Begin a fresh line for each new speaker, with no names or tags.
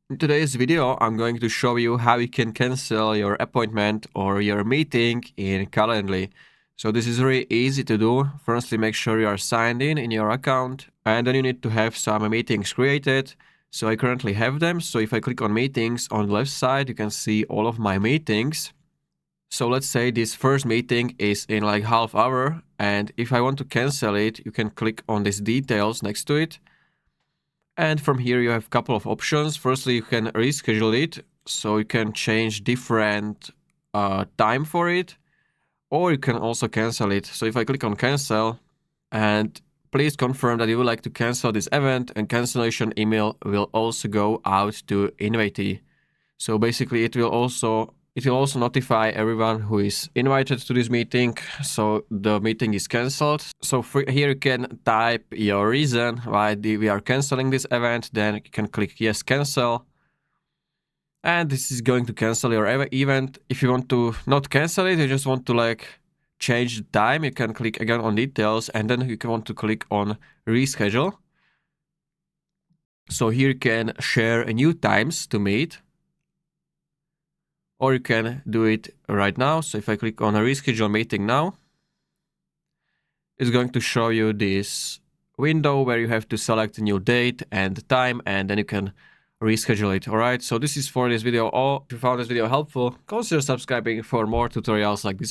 In today's video, I'm going to show you how you can cancel your appointment or your meeting in Calendly. So this is really easy to do. Firstly, make sure you are signed in your account, and then you need to have some meetings created. So I currently have them. So if I click on meetings on the left side, you can see all of my meetings. So let's say this first meeting is in like half hour, and if I want to cancel it, you can click on these details next to it. And from here you have a couple of options. Firstly, you can reschedule it, so you can change different time for it, or you can also cancel it. So if I click on cancel, and please confirm that you would like to cancel this event, and cancellation email will also go out to invitee. So basically it will also notify everyone who is invited to this meeting, so the meeting is cancelled. So here you can type your reason why we are canceling this event, then you can click yes, cancel. And this is going to cancel your event. If you want to not cancel it, you just want to like change the time, you can click again on details, and then you can want to click on reschedule. So here you can share new times to meet, or you can do it right now. So if I click on a reschedule meeting now, it's going to show you this window where you have to select a new date and time, and then you can reschedule it. All right, so this is for this video. If you found this video helpful, consider subscribing for more tutorials like this.